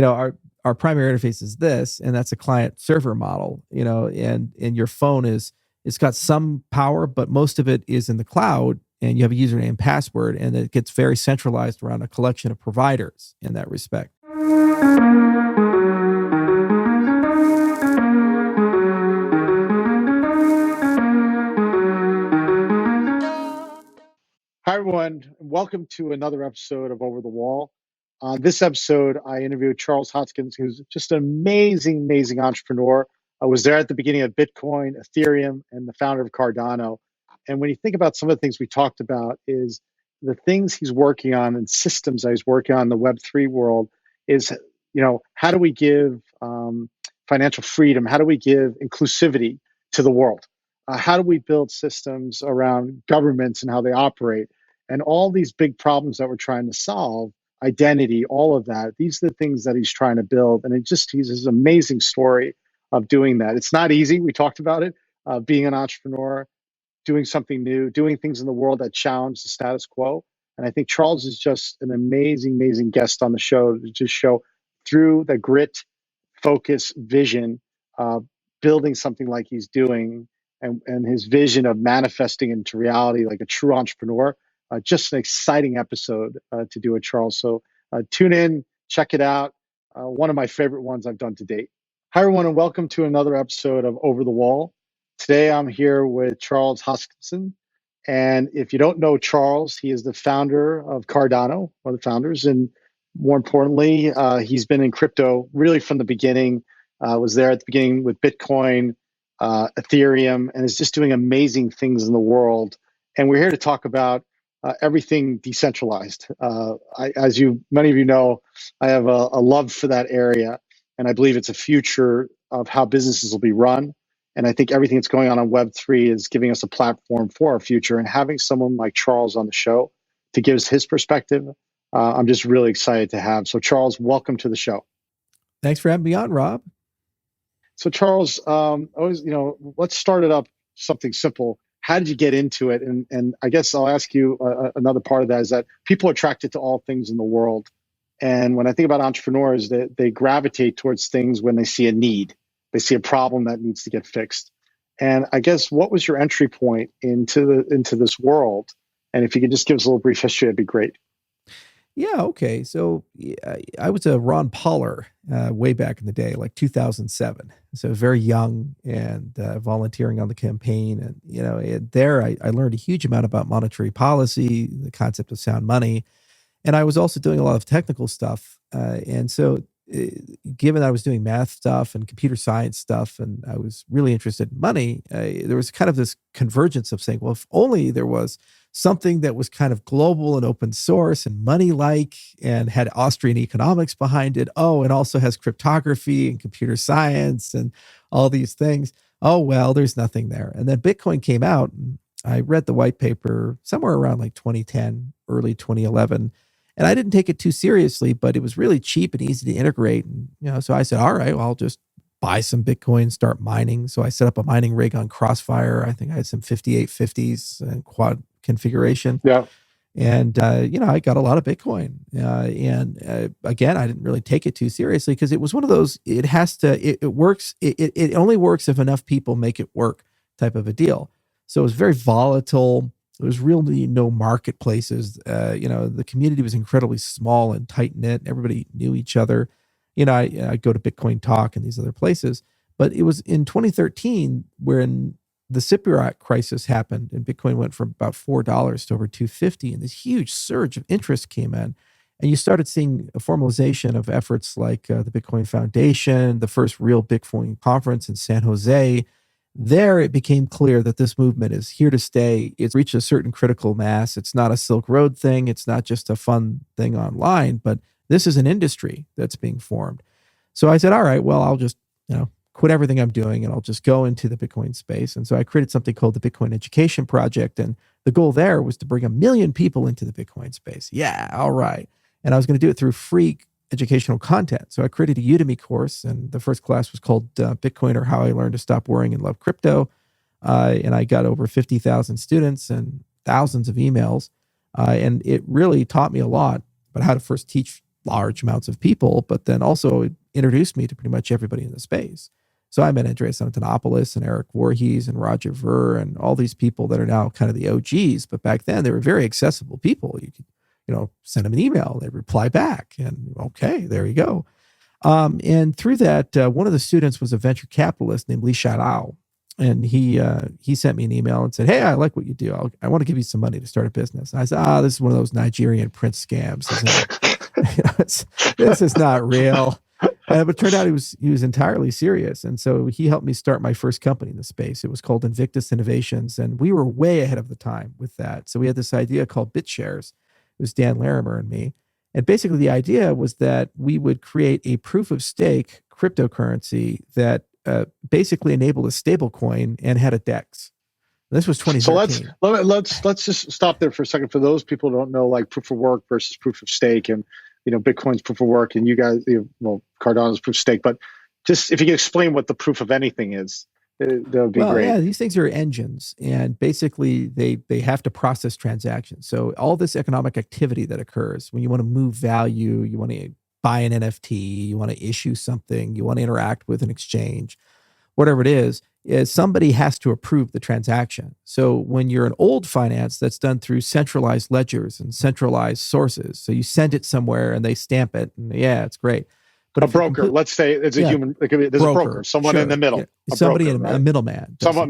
our primary interface is this, and that's a client server model, and your phone it's got some power, but most of it is in the cloud, and you have a username and password, and it gets very centralized around a collection of providers in that respect. Hi, everyone. Welcome to another episode of Over the Wall. On this episode, I interviewed Charles Hoskinson, who's just an amazing, amazing entrepreneur. I was there at the beginning of Bitcoin, Ethereum, and the founder of Cardano. And when you think about some of the things we talked about, is the things he's working on and systems that he's working on in the Web3 world is, how do we give financial freedom? How do we give inclusivity to the world? How do we build systems around governments and how they operate? And all these big problems that we're trying to solve, identity, all of that, these are the things that he's trying to build. And he's this amazing story of doing that. It's not easy. We talked about it, being an entrepreneur, doing something new, doing things in the world that challenge the status quo. And I think Charles is just an amazing, amazing guest on the show to just show through the grit, focus, vision, building something like he's doing, and his vision of manifesting into reality like a true entrepreneur. Just an exciting episode to do with Charles. So tune in, check it out. One of my favorite ones I've done to date. Hi, everyone, and welcome to another episode of Over the Wall. Today, I'm here with Charles Hoskinson. And if you don't know Charles, he is the founder of Cardano, one of the founders. And more importantly, he's been in crypto really from the beginning, was there at the beginning with Bitcoin, Ethereum, and is just doing amazing things in the world. And we're here to talk about everything decentralized. As many of you know, I have a love for that area, and I believe it's a future of how businesses will be run. And I think everything that's going on Web3 is giving us a platform for our future. And having someone like Charles on the show to give us his perspective, I'm just really excited to have. So Charles, welcome to the show. Thanks for having me on, Rob. So Charles, let's start it up something simple. How did you get into it? And I guess I'll ask you another part of that is that people are attracted to all things in the world. And when I think about entrepreneurs, they gravitate towards things when they see a need. They see a problem that needs to get fixed. And I guess, what was your entry point into this world? And if you could just give us a little brief history, that'd be great. Yeah, okay. So I was a Ron Pauler way back in the day, like 2007. So very young and volunteering on the campaign. And, there I learned a huge amount about monetary policy, the concept of sound money. And I was also doing a lot of technical stuff. And so given that I was doing math stuff and computer science stuff, and I was really interested in money, there was kind of this convergence of saying, well, if only there was something that was kind of global and open source and money-like and had Austrian economics behind it. Oh, and also has cryptography and computer science and all these things. Oh, well, there's nothing there. And then Bitcoin came out, and I read the white paper somewhere around like 2010, early 2011. And I didn't take it too seriously, but it was really cheap and easy to integrate. And, so I said, all right, well, I'll just buy some Bitcoin, start mining. So I set up a mining rig on Crossfire. I think I had some 5850s and quad configuration. Yeah. And, I got a lot of Bitcoin. Again, I didn't really take it too seriously because it was one of those, it works. It only works if enough people make it work type of a deal. So it was very volatile. There was really no marketplaces. The community was incredibly small and tight knit. Everybody knew each other. I go to Bitcoin Talk and these other places. But it was in 2013 when the Cypriot crisis happened, and Bitcoin went from about $4 to over $250, and this huge surge of interest came in. And you started seeing a formalization of efforts like the Bitcoin Foundation, the first real Bitcoin conference in San Jose. There, it became clear that this movement is here to stay. It's reached a certain critical mass. It's not a Silk Road thing. It's not just a fun thing online, but this is an industry that's being formed. So I said, all right, well, I'll just, quit everything I'm doing and I'll just go into the Bitcoin space. And so I created something called the Bitcoin Education Project. And the goal there was to bring 1 million people into the Bitcoin space. Yeah, all right. And I was going to do it through free educational content. So I created a Udemy course, and the first class was called Bitcoin, or How I Learned to Stop Worrying and Love Crypto. And I got over 50,000 students and thousands of emails. And it really taught me a lot about how to first teach large amounts of people, but then also introduced me to pretty much everybody in the space. So I met Andreas Antonopoulos and Eric Voorhees and Roger Ver and all these people that are now kind of the OGs. But back then they were very accessible people. You could, send them an email, they'd reply back, and okay, there you go. And through that, one of the students was a venture capitalist named Li Sharao. And he sent me an email and said, "Hey, I like what you do. I want to give you some money to start a business." And I said, "This is one of those Nigerian prince scams. This is not real." But it turned out he was entirely serious. And so he helped me start my first company in the space. It was called Invictus Innovations. And we were way ahead of the time with that. So we had this idea called BitShares. It was Dan Larimer and me. And basically the idea was that we would create a proof of stake cryptocurrency that basically enabled a stable coin and had a DEX. This was 2013. So let's just stop there for a second. For those people who don't know, like proof of work versus proof of stake, and Bitcoin's proof of work, and you guys, Cardano's proof of stake. But just if you could explain what the proof of anything is, that would be great. Yeah, these things are engines, and basically they have to process transactions. So all this economic activity that occurs when you want to move value, you want to buy an NFT, you want to issue something, you want to interact with an exchange, whatever it is somebody has to approve the transaction. So when you're an old finance, that's done through centralized ledgers and centralized sources. So you send it somewhere and they stamp it, and yeah, it's great. But a broker, let's say it's a human, there's a broker, someone in the middle. Yeah. Somebody in a middleman. Some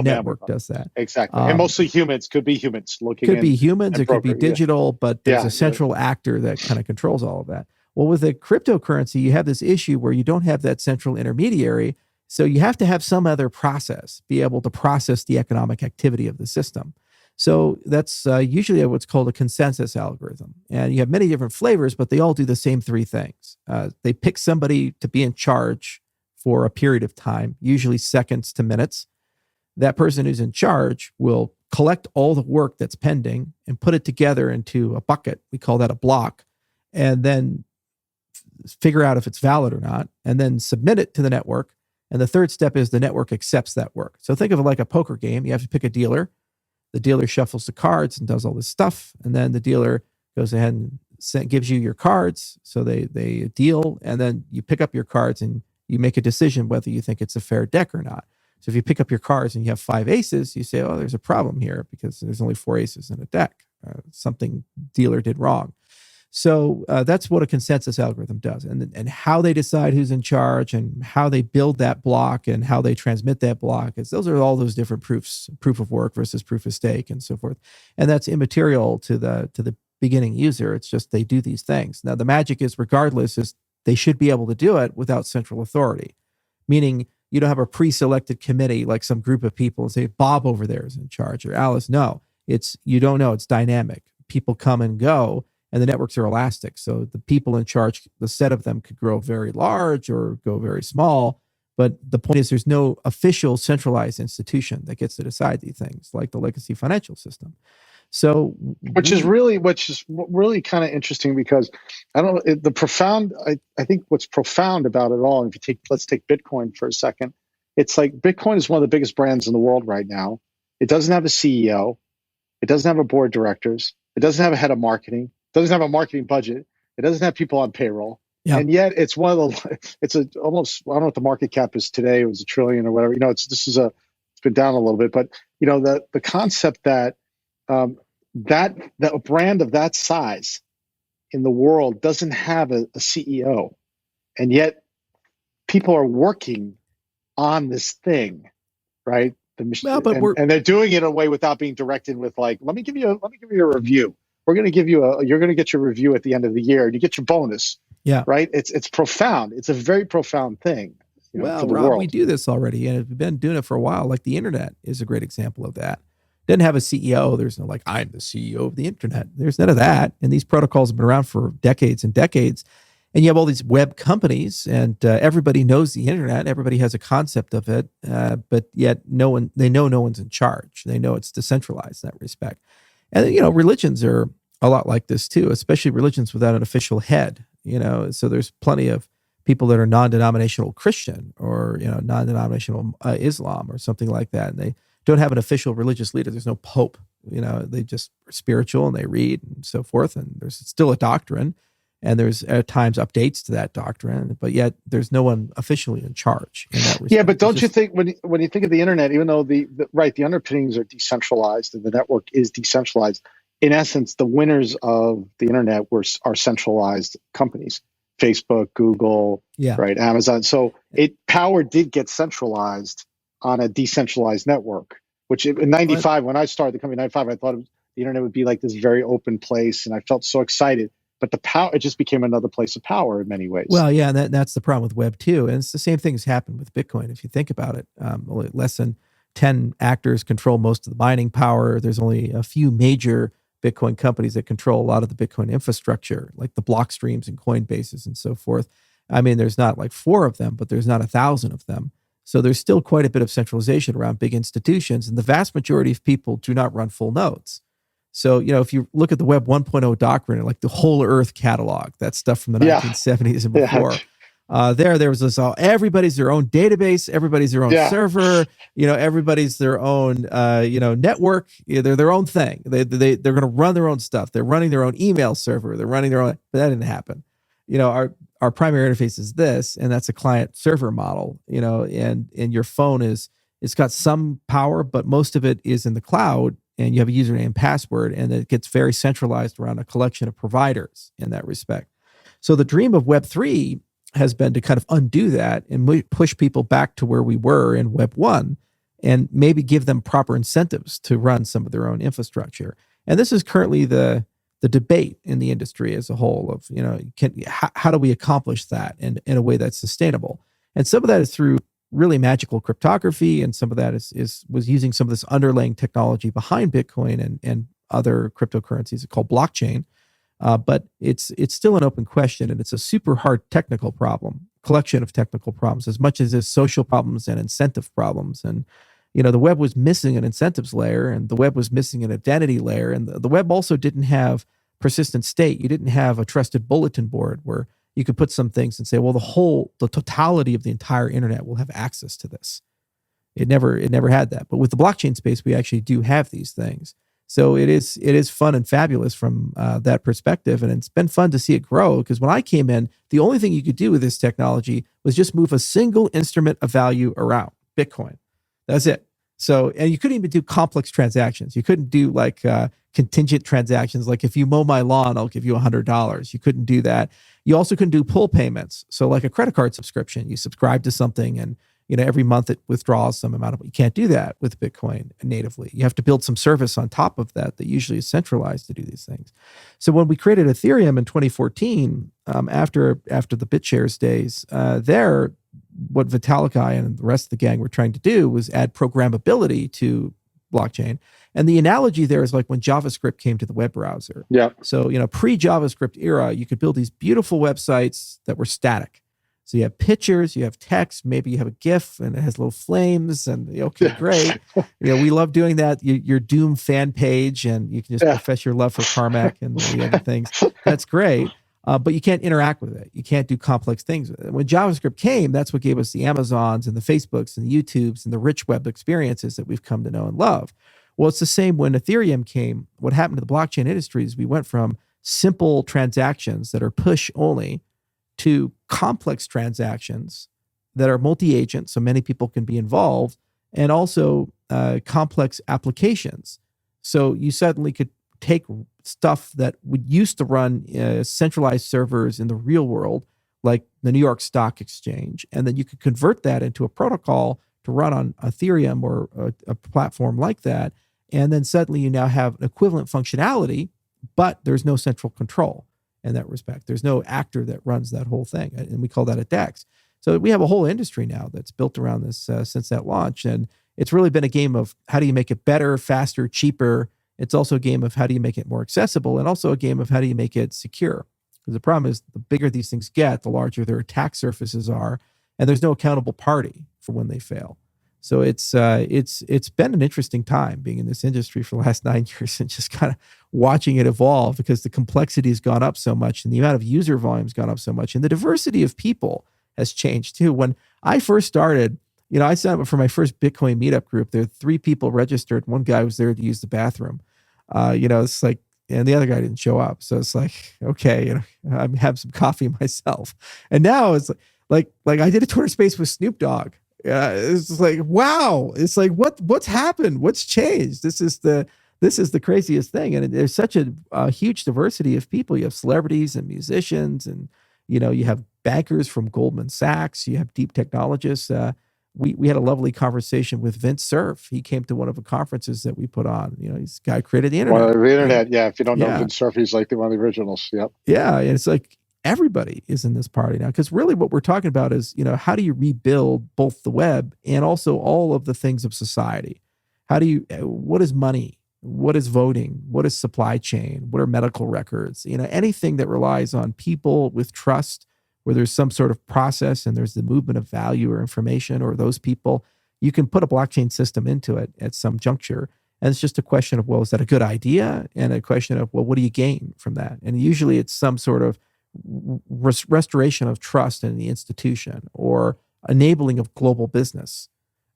network does that. Exactly. And mostly humans, could be humans looking. Could be humans, it could be digital, but there's a central actor that kind of controls all of that. Well, with a cryptocurrency, you have this issue where you don't have that central intermediary. So you have to have some other process, be able to process the economic activity of the system. So that's usually what's called a consensus algorithm. And you have many different flavors, but they all do the same three things. They pick somebody to be in charge for a period of time, usually seconds to minutes. That person who's in charge will collect all the work that's pending and put it together into a bucket. We call that a block. And then figure out if it's valid or not, and then submit it to the network. And the third step is the network accepts that work. So think of it like a poker game. You have to pick a dealer. The dealer shuffles the cards and does all this stuff. And then the dealer goes ahead and gives you your cards. So they deal. And then you pick up your cards and you make a decision whether you think it's a fair deck or not. So if you pick up your cards and you have 5 aces, you say, oh, there's a problem here because there's only 4 aces in a deck. Something dealer did wrong. So that's what a consensus algorithm does. And how they decide who's in charge and how they build that block and how they transmit that block, those are all those different proofs, proof of work versus proof of stake and so forth. And that's immaterial to the beginning user. It's just they do these things. Now, the magic is regardless is they should be able to do it without central authority, meaning you don't have a pre-selected committee like some group of people and say, Bob over there is in charge or Alice. No, you don't know. It's dynamic. People come and go. And the networks are elastic. So the people in charge, the set of them could grow very large or go very small. But the point is there's no official centralized institution that gets to decide these things like the legacy financial system. So which is really kind of interesting because I don't know, I think what's profound about it all, if let's take Bitcoin for a second, it's like Bitcoin is one of the biggest brands in the world right now. It doesn't have a CEO. It doesn't have a board of directors. It doesn't have a head of marketing. Doesn't have a marketing budget. It doesn't have people on payroll. Yeah. And yet it's almost, I don't know what the market cap is today. It was $1 trillion or whatever. It's been down a little bit, but the concept that that a brand of that size in the world doesn't have a CEO, and yet people are working on this thing, right? And they're doing it in a way without being directed with like, let me give you a review. We're going to give you're going to get your review at the end of the year and you get your bonus. Yeah. Right. It's profound. It's a very profound thing. Well, Rob, we do this already and we've been doing it for a while. Like the internet is a great example of that. Didn't have a CEO. There's no like, I'm the CEO of the internet. There's none of that. And these protocols have been around for decades and decades. And you have all these web companies and everybody knows the internet. Everybody has a concept of it. But yet they know no one's in charge. They know it's decentralized in that respect. And, religions are a lot like this too, especially religions without an official head, so there's plenty of people that are non-denominational Christian or, non-denominational Islam or something like that. And they don't have an official religious leader. There's no pope, they just are spiritual and they read and so forth. And there's still a doctrine and there's at times updates to that doctrine, but yet there's no one officially in charge in that Yeah, respect. but don't you think when you think of the internet, even though the underpinnings are decentralized and the network is decentralized, in essence, the winners of the internet are centralized companies, Facebook, Google, Yeah. right, Amazon. So power did get centralized on a decentralized network. Which in '95, when I started the company in '95, I thought the internet would be like this very open place, and I felt so excited. But it just became another place of power in many ways. Well, yeah, and that's the problem with Web 2. And it's the same thing has happened with Bitcoin. If you think about it, only less than 10 actors control most of the mining power. There's only a few major Bitcoin companies that control a lot of the Bitcoin infrastructure, like the block streams and Coinbases and so forth. I mean, there's not like 4 of them, but there's not 1,000 of them. So there's still quite a bit of centralization around big institutions. And the vast majority of people do not run full nodes. So, if you look at the Web 1.0 doctrine, like the whole Earth catalog, that stuff from the 1970s and before, there was this, everybody's their own database, everybody's their own server, everybody's their own, network. They're their own thing. They're going to run their own stuff. They're running their own email server. They're running their own, but that didn't happen. Our primary interface is this, and that's a client server model, and your phone it's got some power, but most of it is in the cloud, and you have a username and password, and it gets very centralized around a collection of providers in that respect. So the dream of Web3 has been to kind of undo that and push people back to where we were in Web 1 and maybe give them proper incentives to run some of their own infrastructure. And this is currently the debate in the industry as a whole of, how do we accomplish that in a way that's sustainable? And some of that is through really magical cryptography, and some of that was using some of this underlying technology behind Bitcoin and other cryptocurrencies called blockchain. But it's still an open question, and it's a super hard technical problem, collection of technical problems, as much as it's social problems and incentive problems. And the web was missing an incentives layer, and the web was missing an identity layer, and the web also didn't have persistent state. You didn't have a trusted bulletin board where you could put some things and say, well, the totality of the entire internet will have access to this. It never had that. But with the blockchain space, we actually do have these things. So it is fun and fabulous from that perspective. And it's been fun to see it grow, because when I came in, the only thing you could do with this technology was just move a single instrument of value around, Bitcoin. That's it. So, and you couldn't even do complex transactions. You couldn't do like contingent transactions. Like if you mow my lawn, I'll give you $100. You couldn't do that. You also couldn't do pull payments. So like a credit card subscription, you subscribe to something and every month it withdraws some amount of, you can't do that with Bitcoin natively. You have to build some service on top of that usually is centralized to do these things. So when we created Ethereum in 2014, after the BitShares days, what Vitalik and the rest of the gang were trying to do was add programmability to blockchain. And the analogy there is like when JavaScript came to the web browser. Yeah. So, pre-JavaScript era, you could build these beautiful websites that were static. So you have pictures, you have text, maybe you have a GIF and it has little flames, and okay, great. We love doing that. Your Doom fan page, and you can just profess your love for Carmack and the other things. That's great. But you can't interact with it. You can't do complex things with it. When JavaScript came, that's what gave us the Amazons and the Facebooks and the YouTubes and the rich web experiences that we've come to know and love. Well, it's the same when Ethereum came. What happened to the blockchain industry is we went from simple transactions that are push only to complex transactions that are multi-agent, so many people can be involved, and also complex applications. So you suddenly could take stuff that would used to run centralized servers in the real world, like the New York Stock Exchange, and then you could convert that into a protocol to run on Ethereum or a platform like that. And then suddenly you now have an equivalent functionality, but there's no central control in that respect. There's no actor that runs that whole thing, and we call that a DEX. So we have a whole industry now that's built around this since that launch, and it's really been a game of how do you make it better, faster, cheaper. It's also a game of how do you make it more accessible, and also a game of how do you make it secure. Because the problem is the bigger these things get, the larger their attack surfaces are, and there's no accountable party for when they fail. So it's been an interesting time being in this industry for the last 9 years and just kind of watching it evolve, because the complexity has gone up so much and the amount of user volume has gone up so much, and the diversity of people has changed too. When I first started, I signed up for my first Bitcoin meetup group. There were 3 people registered. One guy was there to use the bathroom. It's like and the other guy didn't show up. So it's like, okay, I'm having some coffee myself. And now it's like I did a Twitter space with Snoop Dogg. It's just like, wow. It's like, what's happened? What's changed? This is the craziest thing. And there's such a huge diversity of people. You have celebrities and musicians, and you have bankers from Goldman Sachs. You have deep technologists. We had a lovely conversation with Vince Cerf. He came to one of the conferences that we put on. He's the guy who created the internet. Well, the internet, yeah. If you don't know Yeah. Vince Cerf, he's like one of the originals. Yep. Yeah, and it's like everybody is in this party now, because really what we're talking about is, how do you rebuild both the web and also all of the things of society? What is money? What is voting? What is supply chain? What are medical records? Anything that relies on people with trust, where there's some sort of process and there's the movement of value or information or those people, you can put a blockchain system into it at some juncture. And it's just a question of, well, is that a good idea? And a question of, well, what do you gain from that? And usually it's some sort of restoration of trust in the institution or enabling of global business.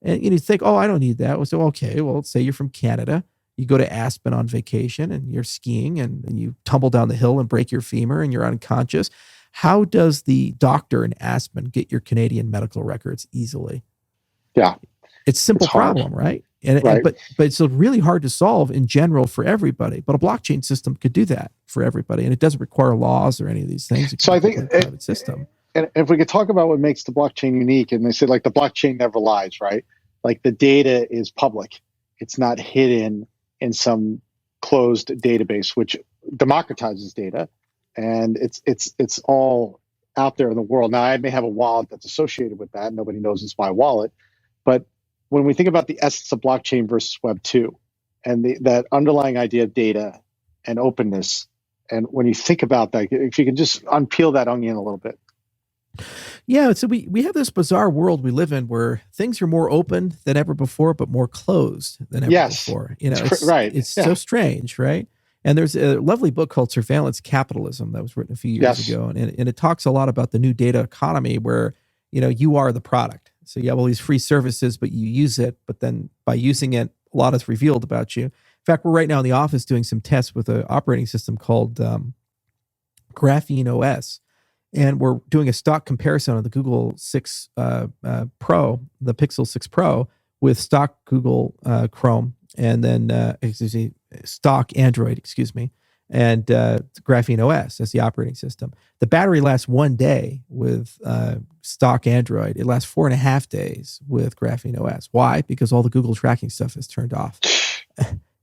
And you think, oh, I don't need that. So, okay, well, say you're from Canada. You go to Aspen on vacation and you're skiing and you tumble down the hill and break your femur and you're unconscious. How does the doctor in Aspen get your Canadian medical records easily? Yeah. It's a simple problem, right? But it's really hard to solve in general for everybody. But a blockchain system could do that for everybody, and it doesn't require laws or any of these things. So I think a private system. And if we could talk about what makes the blockchain unique, and they say like the blockchain never lies, right? Like the data is public; it's not hidden in some closed database, which democratizes data, and it's all out there in the world. Now, I may have a wallet that's associated with that; nobody knows it's my wallet, but when we think about the essence of blockchain versus Web 2 and that underlying idea of data and openness, and when you think about that, if you can just unpeel that onion a little bit. Yeah, so we have this bizarre world we live in where things are more open than ever before, but more closed than ever before. It's so strange, right? And there's a lovely book called Surveillance Capitalism that was written a few years ago, and it talks a lot about the new data economy where you are the product. So you have all these free services, but you use it. But then by using it, a lot is revealed about you. In fact, we're right now in the office doing some tests with an operating system called Graphene OS. And we're doing a stock comparison of the Google 6 Pro, the Pixel 6 Pro, with stock Google Chrome, and then, stock Android, and Graphene OS as the operating system. The battery lasts 1 day with stock Android. It lasts 4.5 days with Graphene OS. Why? Because all the Google tracking stuff is turned off.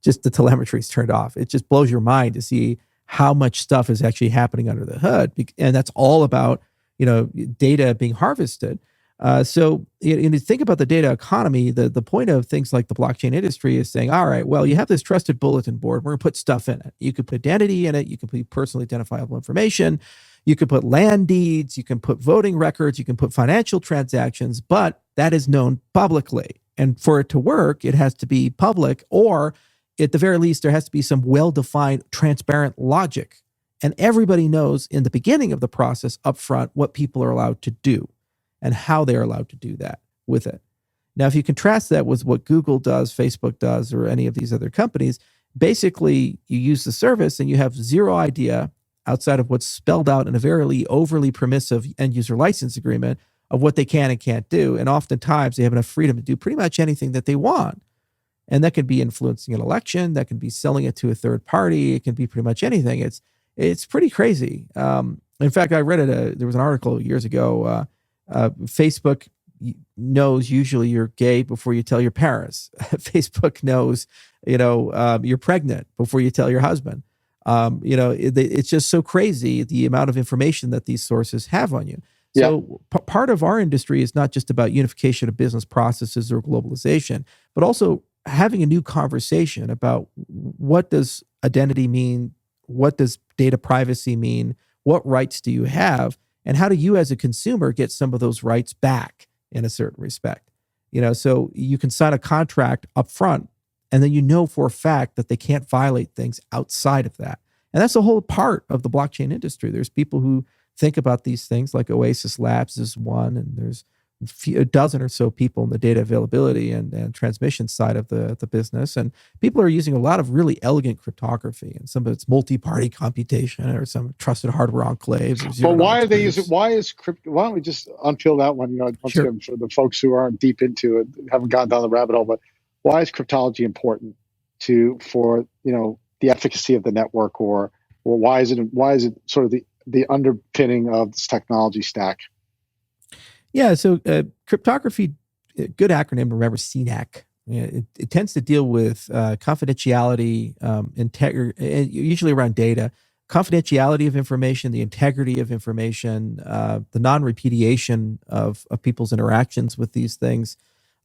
Just the telemetry is turned off. It just blows your mind to see how much stuff is actually happening under the hood. And that's all about, data being harvested. So you think about the data economy, the point of things like the blockchain industry is saying, all right, well, you have this trusted bulletin board. We're going to put stuff in it. You could put identity in it. You can put personally identifiable information. You could put land deeds. You can put voting records. You can put financial transactions, but that is known publicly. And for it to work, it has to be public, or at the very least, there has to be some well-defined, transparent logic. And everybody knows in the beginning of the process upfront what people are allowed to do and how they're allowed to do that with it. Now, if you contrast that with what Google does, Facebook does, or any of these other companies, basically you use the service and you have zero idea outside of what's spelled out in a very overly permissive end user license agreement of what they can and can't do. And oftentimes they have enough freedom to do pretty much anything that they want. And that could be influencing an election. That can be selling it to a third party. It can be pretty much anything. It's pretty crazy. In fact, I read it. There was an article years ago. Facebook knows usually you're gay before you tell your parents. Facebook knows, you're pregnant before you tell your husband. It's just so crazy the amount of information that these sources have on you. So part of our industry is not just about unification of business processes or globalization, but also having a new conversation about what does identity mean? What does data privacy mean? What rights do you have? And how do you as a consumer get some of those rights back in a certain respect? So you can sign a contract up front, and then for a fact that they can't violate things outside of that. And that's a whole part of the blockchain industry. There's people who think about these things, like Oasis Labs is one, and there's a dozen or so people in the data availability and transmission side of the business. And people are using a lot of really elegant cryptography, and some of it's multi-party computation or some trusted hardware enclaves or But zero why are knowledge they using? proofs. Why is crypto? Why don't we just unpeel that one? Once Sure. again, for the folks who aren't deep into it, haven't gone down the rabbit hole. But why is cryptology important for the efficacy of the network, or why is it sort of the underpinning of this technology stack? Yeah. So cryptography, good acronym to remember, CNAC. Yeah, it tends to deal with confidentiality, usually around data, confidentiality of information, the integrity of information, the non-repudiation of people's interactions with these things,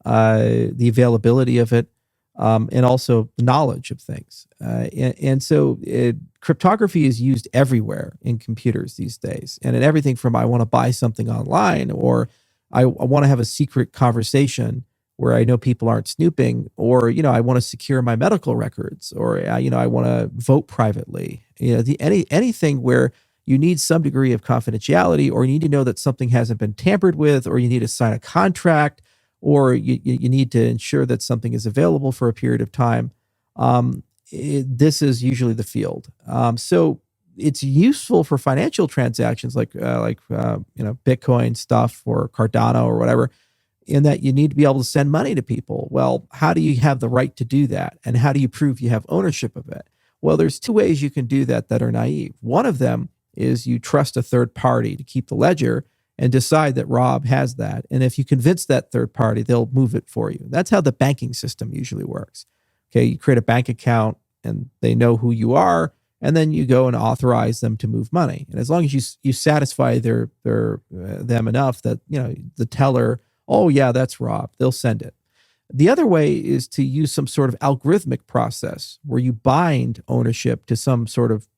the availability of it, and also the knowledge of things. And so cryptography is used everywhere in computers these days, and in everything from I want to buy something online, or I want to have a secret conversation where I know people aren't snooping, or I want to secure my medical records, or I want to vote privately. Anything where you need some degree of confidentiality, or you need to know that something hasn't been tampered with, or you need to sign a contract, or you need to ensure that something is available for a period of time. This is usually the field. So it's useful for financial transactions like Bitcoin stuff or Cardano or whatever, in that you need to be able to send money to people. Well, how do you have the right to do that? And how do you prove you have ownership of it? Well, there's two ways you can do that are naive. One of them is you trust a third party to keep the ledger and decide that Rob has that. And if you convince that third party, they'll move it for you. That's how the banking system usually works. Okay, you create a bank account and they know who you are, and then you go and authorize them to move money. And as long as you satisfy them enough that the teller, oh yeah, that's Rob, they'll send it. The other way is to use some sort of algorithmic process where you bind ownership to some sort of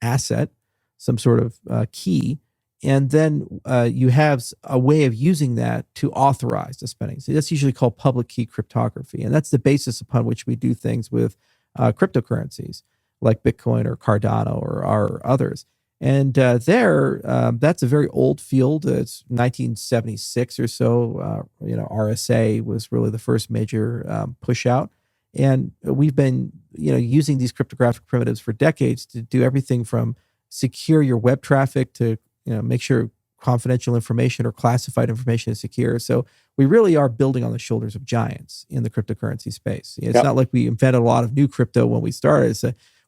asset, some sort of key, and then you have a way of using that to authorize the spending. So that's usually called public key cryptography, and that's the basis upon which we do things with cryptocurrencies like Bitcoin or Cardano or others. And that's a very old field. It's 1976 or so. RSA was really the first major push out. And we've been, using these cryptographic primitives for decades to do everything from secure your web traffic to, make sure confidential information or classified information is secure. So we really are building on the shoulders of giants in the cryptocurrency space. It's not like we invented a lot of new crypto when we started.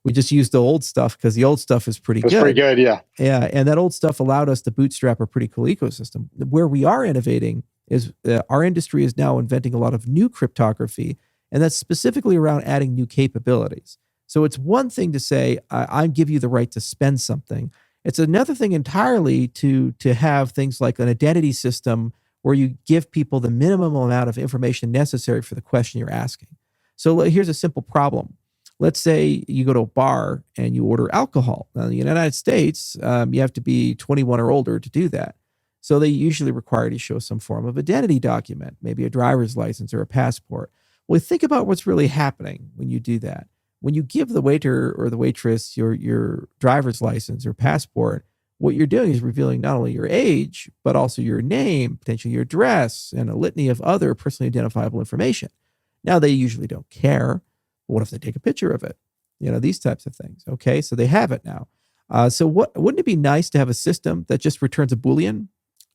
We just used the old stuff because the old stuff is pretty good. It's pretty good, yeah. Yeah, and that old stuff allowed us to bootstrap a pretty cool ecosystem. Where we are innovating is our industry is now inventing a lot of new cryptography, and that's specifically around adding new capabilities. So it's one thing to say, I give you the right to spend something. It's another thing entirely to have things like an identity system where you give people the minimum amount of information necessary for the question you're asking. So here's a simple problem. Let's say you go to a bar and you order alcohol. Now, in the United States, you have to be 21 or older to do that. So they usually require you to show some form of identity document, maybe a driver's license or a passport. Well, think about what's really happening when you do that. When you give the waiter or the waitress your driver's license or passport, what you're doing is revealing not only your age, but also your name, potentially your address, and a litany of other personally identifiable information. Now, they usually don't care. What if they take a picture of it? These types of things. Okay, so they have it now. So wouldn't it be nice to have a system that just returns a Boolean,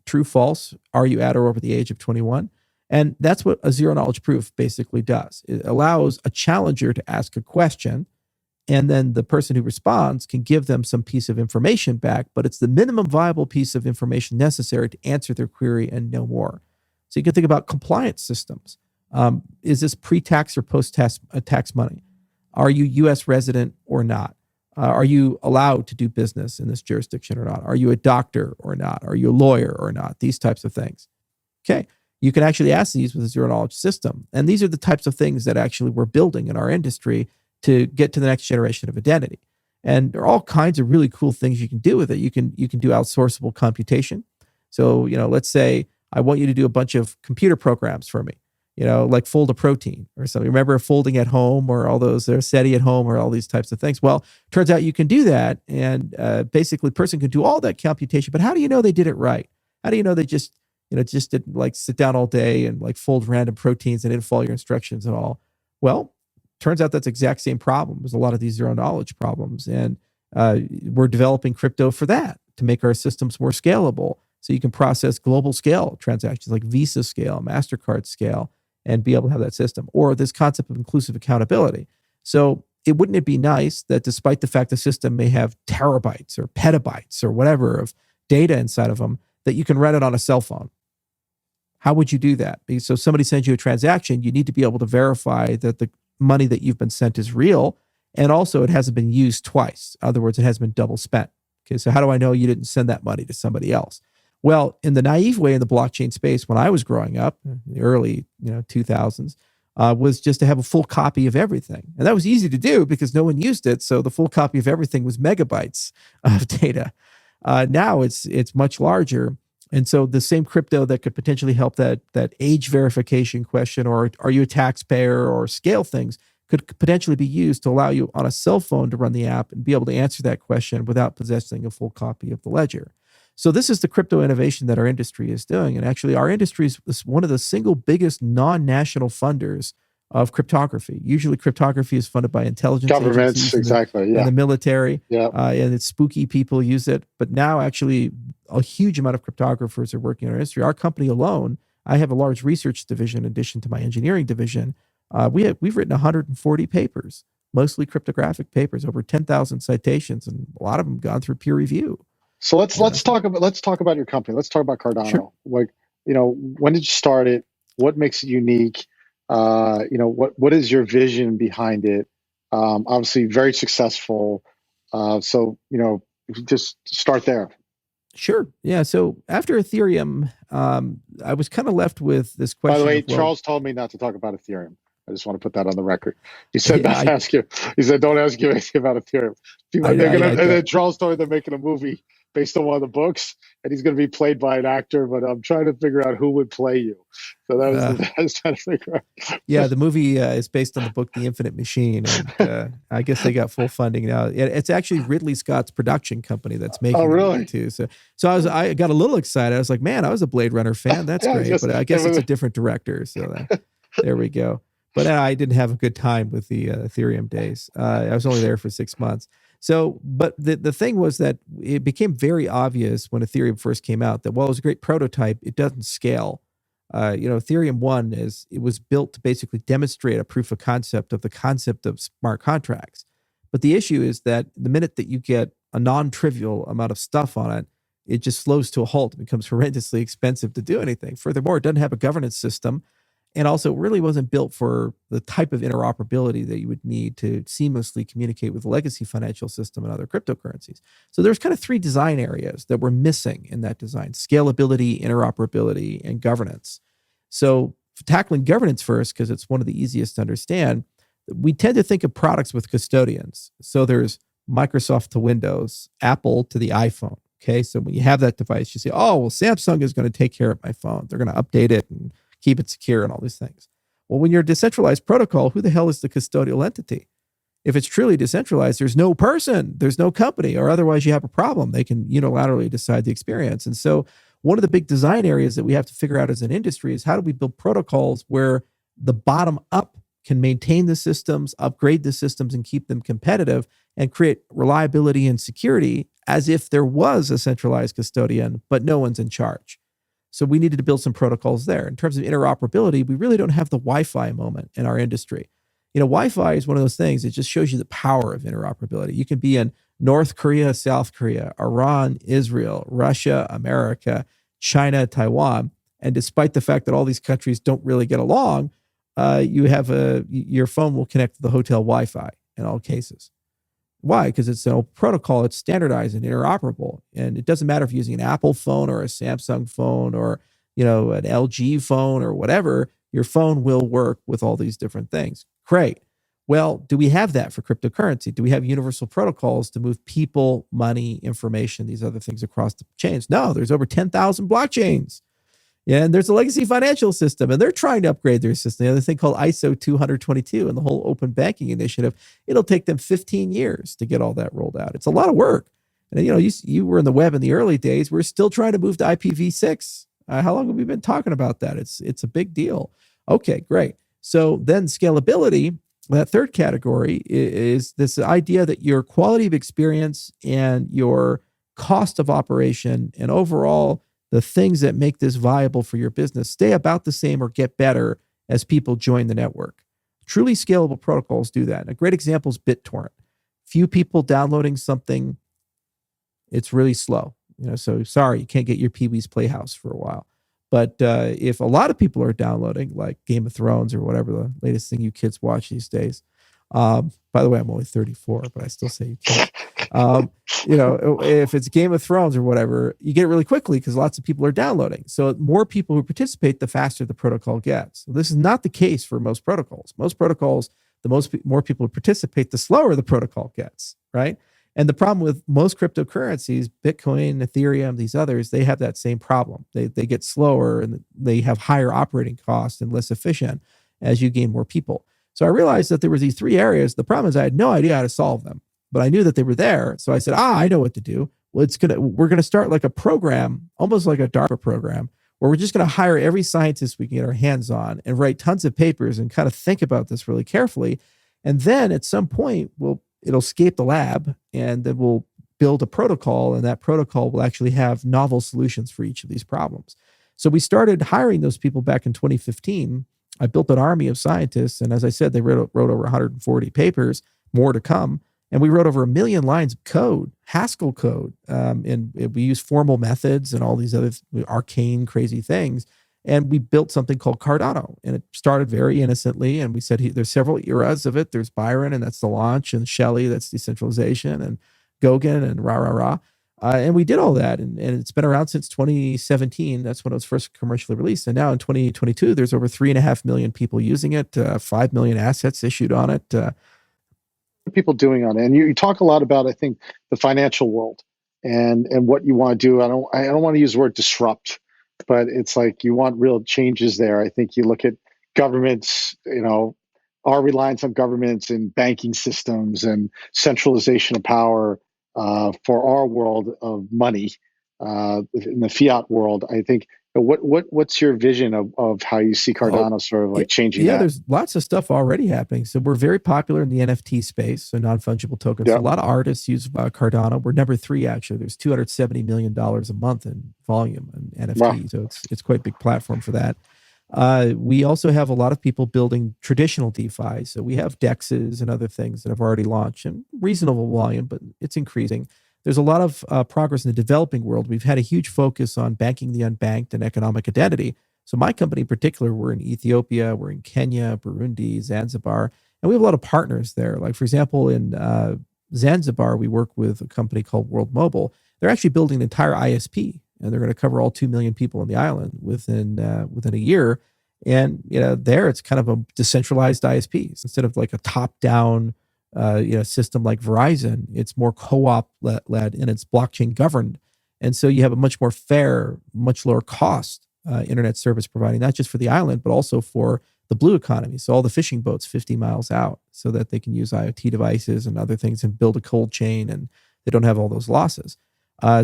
true, false, are you at or over the age of 21? And that's what a zero knowledge proof basically does. It allows a challenger to ask a question, and then the person who responds can give them some piece of information back, but it's the minimum viable piece of information necessary to answer their query and no more. So you can think about compliance systems. Is this pre-tax or post-tax money? Are you U.S. resident or not? Are you allowed to do business in this jurisdiction or not? Are you a doctor or not? Are you a lawyer or not? These types of things. Okay. You can actually ask these with a zero knowledge system. And these are the types of things that actually we're building in our industry to get to the next generation of identity. And there are all kinds of really cool things you can do with it. You can do outsourceable computation. So, let's say I want you to do a bunch of computer programs for me, like fold a protein or something. Remember folding at home or all those, or SETI at home or all these types of things. Well, turns out you can do that. And basically, the person can do all that computation. But how do you know they did it right? How do you know they just just didn't like sit down all day and like fold random proteins and didn't follow your instructions at all. Well, turns out that's the exact same problem as a lot of these zero knowledge problems. And we're developing crypto for that to make our systems more scalable. So you can process global scale transactions like Visa scale, MasterCard scale, and be able to have that system. Or this concept of inclusive accountability. So wouldn't it be nice that despite the fact the system may have terabytes or petabytes or whatever of data inside of them, that you can run it on a cell phone? How would you do that? Because so somebody sends you a transaction, you need to be able to verify that the money that you've been sent is real. And also it hasn't been used twice. In other words, it hasn't been double spent. Okay, so how do I know you didn't send that money to somebody else? Well, in the naive way in the blockchain space, when I was growing up, in the early 2000s, was just to have a full copy of everything. And that was easy to do because no one used it. So the full copy of everything was megabytes of data. Now it's much larger. And so the same crypto that could potentially help that age verification question, or are you a taxpayer, or scale things, could potentially be used to allow you on a cell phone to run the app and be able to answer that question without possessing a full copy of the ledger. So this is the crypto innovation that our industry is doing. And actually our industry is one of the single biggest non-national funders of cryptography. Usually cryptography is funded by intelligence Governments, agencies exactly, and the military, yeah. And it's spooky people use it. But now actually a huge amount of cryptographers are working in our industry. Our company alone, I have a large research division in addition to my engineering division. We've written 140 papers, mostly cryptographic papers, over 10,000 citations, and a lot of them gone through peer review. So let's talk about your company. Let's talk about Cardano. Sure. Like, when did you start it? What makes it unique? What is your vision behind it? Obviously, very successful. So just start there. Sure. Yeah. So after Ethereum, I was kind of left with this question. By the way, Charles told me not to talk about Ethereum. I just want to put that on the record. He said not to ask you. He said don't ask you anything about Ethereum. And then Charles told me they're making a movie based on one of the books, and he's going to be played by an actor. But I'm trying to figure out who would play you. So that was I was trying to figure out. Yeah, the movie is based on the book The Infinite Machine, and I guess they got full funding now. It's actually Ridley Scott's production company that's making it. Oh, really? Too. So I got a little excited. I was like, man, I was a Blade Runner fan. That's great. But I guess it's a different director. So there we go. But I didn't have a good time with the Ethereum days. I was only there for 6 months. So, but the thing was that it became very obvious when Ethereum first came out that while it was a great prototype, it doesn't scale. Ethereum 1 it was built to basically demonstrate a proof of concept of the concept of smart contracts. But the issue is that the minute that you get a non-trivial amount of stuff on it, it just slows to a halt. It becomes horrendously expensive to do anything. Furthermore, it doesn't have a governance system. And also, it really wasn't built for the type of interoperability that you would need to seamlessly communicate with the legacy financial system and other cryptocurrencies. So there's kind of three design areas that were missing in that design: scalability, interoperability, and governance. So tackling governance first, because it's one of the easiest to understand, we tend to think of products with custodians. So there's Microsoft to Windows, Apple to the iPhone. Okay, so when you have that device, you say, oh, well, Samsung is going to take care of my phone. They're going to update it and keep it secure and all these things. Well, when you're a decentralized protocol, who the hell is the custodial entity? If it's truly decentralized, there's no person, there's no company, or otherwise you have a problem. They can unilaterally decide the experience. And so one of the big design areas that we have to figure out as an industry is how do we build protocols where the bottom up can maintain the systems, upgrade the systems, and keep them competitive and create reliability and security as if there was a centralized custodian, but no one's in charge. So we needed to build some protocols there. In terms of interoperability, we really don't have the Wi-Fi moment in our industry. Wi-Fi is one of those things. It just shows you the power of interoperability. You can be in North Korea, South Korea, Iran, Israel, Russia, America, China, Taiwan. And despite the fact that all these countries don't really get along, your phone will connect to the hotel Wi-Fi in all cases. Why? Because it's a protocol, it's standardized and interoperable. And it doesn't matter if you're using an Apple phone or a Samsung phone or, an LG phone or whatever, your phone will work with all these different things. Great. Well, do we have that for cryptocurrency? Do we have universal protocols to move people, money, information, these other things across the chains? No, there's over 10,000 blockchains. Yeah, and there's a legacy financial system, and they're trying to upgrade their system. They have this thing called ISO 222 and the whole open banking initiative. It'll take them 15 years to get all that rolled out. It's a lot of work. And you were in the web in the early days. We're still trying to move to IPv6. How long have we been talking about that? It's a big deal. Okay, great. So then scalability, that third category is this idea that your quality of experience and your cost of operation and overall the things that make this viable for your business stay about the same or get better as people join the network. Truly scalable protocols do that. A great example is BitTorrent. Few people downloading something, it's really slow. So sorry, you can't get your Pee-wee's Playhouse for a while. But if a lot of people are downloading, like Game of Thrones or whatever the latest thing you kids watch these days, by the way, I'm only 34, but I still say you kids. If it's Game of Thrones or whatever, you get it really quickly because lots of people are downloading. So more people who participate, the faster the protocol gets. So this is not the case for most protocols. Most protocols, more people who participate, the slower the protocol gets, right? And the problem with most cryptocurrencies, Bitcoin, Ethereum, these others, they have that same problem. They get slower and they have higher operating costs and less efficient as you gain more people. So I realized that there were these three areas. The problem is I had no idea how to solve them, but I knew that they were there. So I said, I know what to do. Well, we're gonna start like a program, almost like a DARPA program, where we're just gonna hire every scientist we can get our hands on and write tons of papers and kind of think about this really carefully. And then at some point, it'll escape the lab, and then we'll build a protocol, and that protocol will actually have novel solutions for each of these problems. So we started hiring those people back in 2015. I built an army of scientists, and as I said, they wrote over 140 papers, more to come. And we wrote over 1 million lines of code, Haskell code, and we used formal methods and all these other arcane, crazy things. And we built something called Cardano, and it started very innocently. And we said there's several eras of it. There's Byron, and that's the launch, and Shelley, that's decentralization, and Gauguin, and rah, rah, rah. And we did all that, and it's been around since 2017. That's when it was first commercially released. And now in 2022, there's over 3.5 million people using it, 5 million assets issued on it. People doing on it, and you talk a lot about, I think, the financial world and what you want to do. I don't want to use the word disrupt, but it's like you want real changes there. I think you look at governments, our reliance on governments and banking systems and centralization of power for our world of money in the fiat world. I think what's your vision of how you see Cardano sort of like changing that? There's lots of stuff already happening. So we're very popular in the NFT space, so non-fungible tokens. Yeah. So a lot of artists use Cardano. We're number 3, actually. There's $270 million a month in volume in NFT. Wow. So it's quite a big platform for that. We also have a lot of people building traditional DeFi. So we have DEXs and other things that have already launched in reasonable volume, but it's increasing. There's a lot of progress in the developing world. We've had a huge focus on banking the unbanked and economic identity. So my company in particular, we're in Ethiopia, we're in Kenya, Burundi, Zanzibar, and we have a lot of partners there. Like, for example, in Zanzibar, we work with a company called World Mobile. They're actually building an entire ISP, and they're going to cover all 2 million people on the island within a year. And there it's kind of a decentralized ISP. Instead of like a top-down system like Verizon, it's more co-op led and it's blockchain governed. And so you have a much more fair, much lower cost internet service providing, not just for the island, but also for the blue economy. So all the fishing boats 50 miles out so that they can use IoT devices and other things and build a cold chain and they don't have all those losses.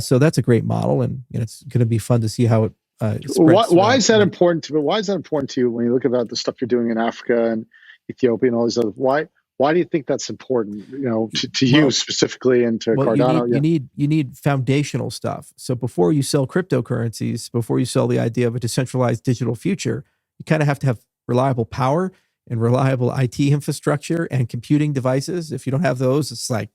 So that's a great model, and it's going to be fun to see how it spreads. Why is that important to you? Why is that important to you when you look about the stuff you're doing in Africa and Ethiopia and all these other? Why do you think that's important? To you specifically and to Cardano. You need foundational stuff. So before you sell cryptocurrencies, before you sell the idea of a decentralized digital future, you kind of have to have reliable power and reliable IT infrastructure and computing devices. If you don't have those, it's like,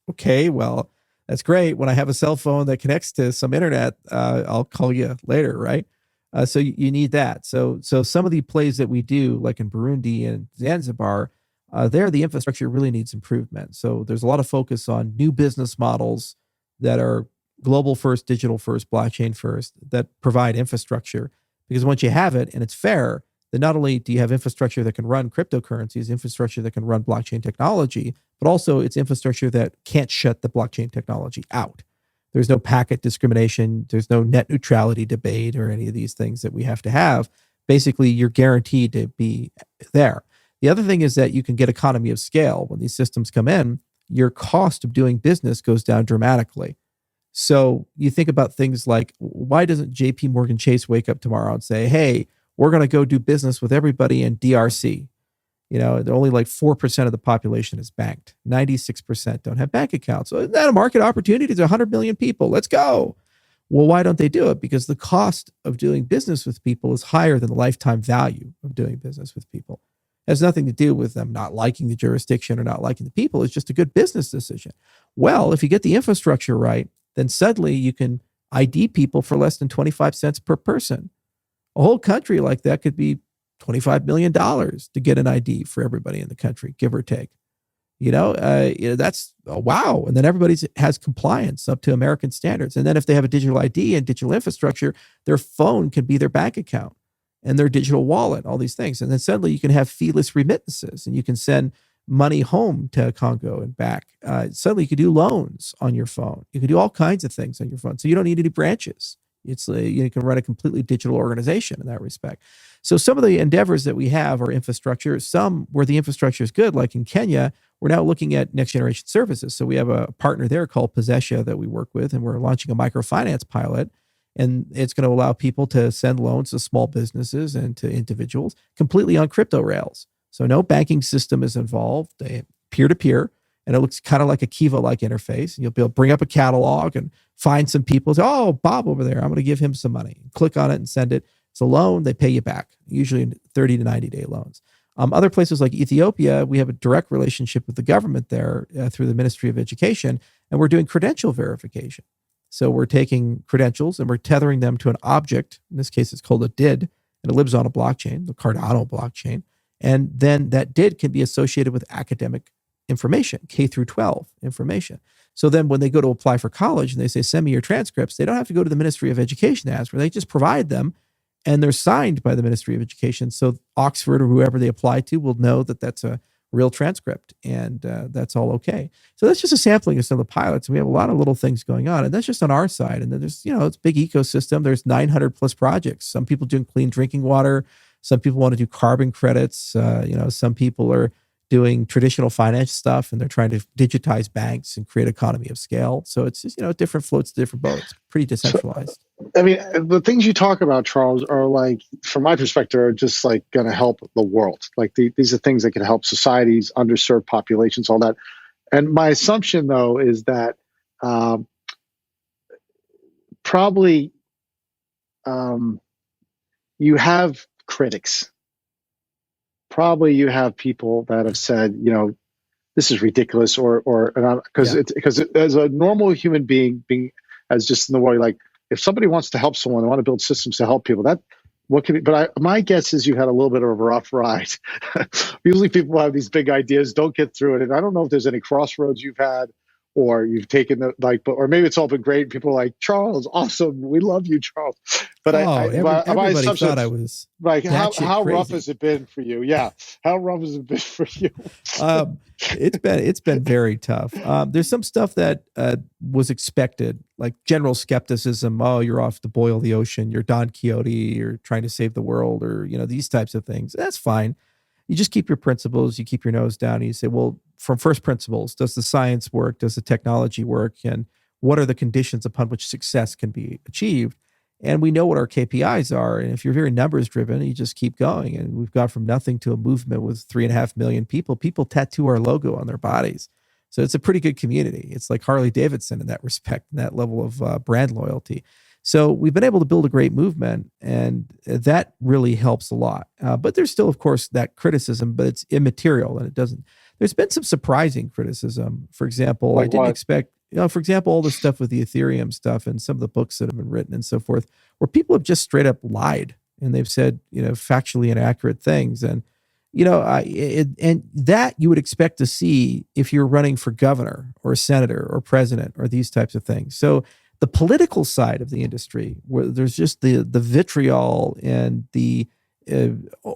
okay, well, that's great. When I have a cell phone that connects to some internet, I'll call you later, right? So you need that. So some of the plays that we do, like in Burundi and Zanzibar, there the infrastructure really needs improvement. So there's a lot of focus on new business models that are global first, digital first, blockchain first, that provide infrastructure. Because once you have it and it's fair, then not only do you have infrastructure that can run cryptocurrencies, infrastructure that can run blockchain technology, but also it's infrastructure that can't shut the blockchain technology out. There's no packet discrimination. There's no net neutrality debate or any of these things that we have to have. Basically, you're guaranteed to be there. The other thing is that you can get economy of scale. When these systems come in, your cost of doing business goes down dramatically. So you think about things like, why doesn't JP Morgan Chase wake up tomorrow and say, hey, we're going to go do business with everybody in DRC? Only like 4% of the population is banked. 96% don't have bank accounts. So isn't that a market opportunity? There's 100 million people. Let's go. Well, why don't they do it? Because the cost of doing business with people is higher than the lifetime value of doing business with people. It has nothing to do with them not liking the jurisdiction or not liking the people. It's just a good business decision. Well, if you get the infrastructure right, then suddenly you can ID people for less than 25 cents per person. A whole country like that could be $25 million to get an ID for everybody in the country, give or take. That's wow. And then everybody has compliance up to American standards. And then if they have a digital ID and digital infrastructure, their phone can be their bank account and their digital wallet, all these things. And then suddenly you can have feeless remittances and you can send money home to Congo and back. Suddenly you can do loans on your phone. You can do all kinds of things on your phone. So you don't need any branches. You can run a completely digital organization in that respect. So some of the endeavors that we have are infrastructure. Some where the infrastructure is good, like in Kenya, we're now looking at next generation services. So we have a partner there called Possessia that we work with, and we're launching a microfinance pilot. And it's going to allow people to send loans to small businesses and to individuals completely on crypto rails. So no banking system is involved, peer-to-peer, and it looks kind of like a Kiva-like interface. And you'll be able to bring up a catalog and find some people. Say, oh, Bob over there, I'm going to give him some money. Click on it and send it. It's a loan. They pay you back, usually in 30 to 90-day loans. Other places like Ethiopia, we have a direct relationship with the government there through the Ministry of Education, and we're doing credential verification. So we're taking credentials and we're tethering them to an object. In this case, it's called a DID, and it lives on a blockchain, the Cardano blockchain. And then that DID can be associated with academic information, K through 12 information. So then when they go to apply for college and they say, send me your transcripts, they don't have to go to the Ministry of Education to ask for. They just provide them, and they're signed by the Ministry of Education. So Oxford or whoever they apply to will know that that's a real transcript, and that's all okay. So that's just a sampling of some of the pilots. We have a lot of little things going on, and that's just on our side. And then there's, it's a big ecosystem. There's 900 plus projects. Some people doing clean drinking water. Some people want to do carbon credits. Some people are doing traditional finance stuff, and they're trying to digitize banks and create economy of scale. So it's just, different floats, different boats, pretty decentralized. I mean, the things you talk about, Charles, are like, from my perspective, are just like going to help the world. Like these are things that can help societies, underserved populations, all that. And my assumption, though, is that probably you have critics. Probably you have people that have said, this is ridiculous, or because as a normal human being as just in the way, like, if somebody wants to help someone, they want to build systems to help people. That what can be, but my guess is you had a little bit of a rough ride. Usually, people who have these big ideas don't get through it, and I don't know if there's any crossroads you've had, or you've taken or maybe it's all been great. People are like, Charles, awesome, we love you, Charles. But everybody thought I was like, how rough has it been for you? Yeah, how rough has it been for you? It's been very tough. There's some stuff that was expected, like general skepticism. Oh, you're off to boil the ocean. You're Don Quixote. You're trying to save the world, or these types of things. That's fine. You just keep your principles. You keep your nose down, and you say, well, from first principles, does the science work? Does the technology work? And what are the conditions upon which success can be achieved? And we know what our KPIs are. And if you're very numbers driven, you just keep going. And we've gone from nothing to a movement with 3.5 million people. People tattoo our logo on their bodies. So it's a pretty good community. It's like Harley Davidson in that respect, in that level of brand loyalty. So we've been able to build a great movement, and that really helps a lot. But there's still, of course, that criticism, but it's immaterial, and it doesn't. There's been some surprising criticism. For example, I didn't expect, for example, all the stuff with the Ethereum stuff and some of the books that have been written and so forth, where people have just straight up lied, and they've said, factually inaccurate things. And, and that you would expect to see if you're running for governor or senator or president or these types of things. So the political side of the industry, where there's just the vitriol and the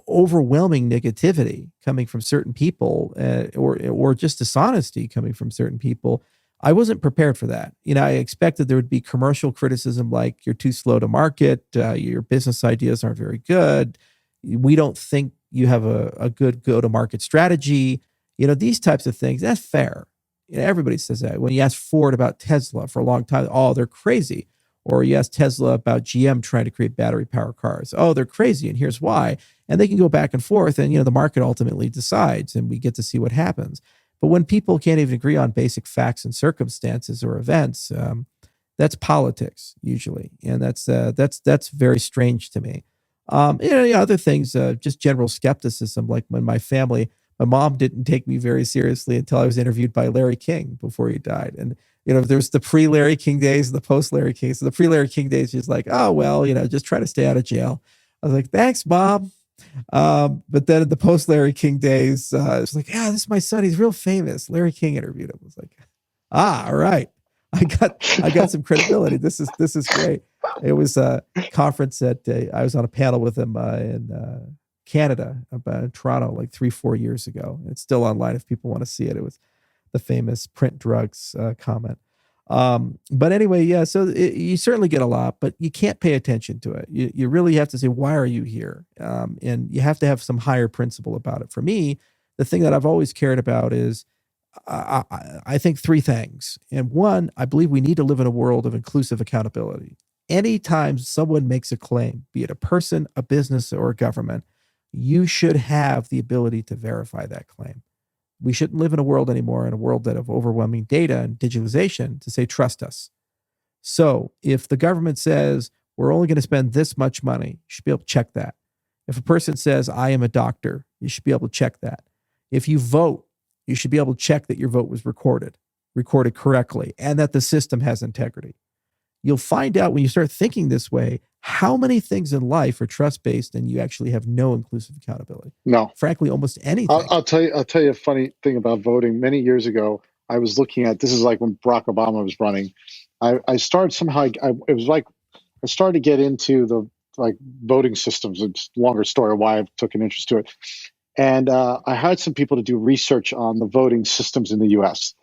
overwhelming negativity coming from certain people, or just dishonesty coming from certain people, I wasn't prepared for that. I expected there would be commercial criticism, like you're too slow to market, your business ideas aren't very good, we don't think you have a good go-to-market strategy. These types of things. That's fair. Everybody says that. When you ask Ford about Tesla for a long time, oh, they're crazy. Or you ask Tesla about GM trying to create battery powered cars. Oh, they're crazy, and here's why. And they can go back and forth, and the market ultimately decides, and we get to see what happens. But when people can't even agree on basic facts and circumstances or events, that's politics usually, and that's very strange to me. Other things, just general skepticism, like when my mom didn't take me very seriously until I was interviewed by Larry King before he died. And, there's the pre-Larry King days and the post-Larry King. So the pre-Larry King days, she's like, oh, well, just try to stay out of jail. I was like, thanks, Mom. But then at the post-Larry King days, it's like, yeah, this is my son. He's real famous. Larry King interviewed him. I was like, all right. I got some credibility. This is great. It was a conference that I was on a panel with him in Canada, about Toronto, like 3-4 years ago. It's still online if people want to see it. It was the famous print drugs comment. But anyway, yeah. So you certainly get a lot, but you can't pay attention to it. You really have to say, why are you here? And you have to have some higher principle about it. For me, the thing that I've always cared about is I think three things. And one, I believe we need to live in a world of inclusive accountability. Anytime someone makes a claim, be it a person, a business, or a government, you should have the ability to verify that claim. We shouldn't live in a world anymore, in a world that of overwhelming data and digitalization, to say, trust us. So if the government says, we're only going to spend this much money, you should be able to check that. If a person says, I am a doctor, you should be able to check that. If you vote, you should be able to check that your vote was recorded correctly, and that the system has integrity. You'll find out when you start thinking this way, how many things in life are trust-based and you actually have no inclusive accountability. No. Frankly, almost anything. I'll tell you a funny thing about voting. Many years ago, I was looking at, this is like when Barack Obama was running. I started somehow, it was like, I started to get into the voting systems. It's a longer story why I took an interest to it. And I hired some people to do research on the voting systems in the U.S.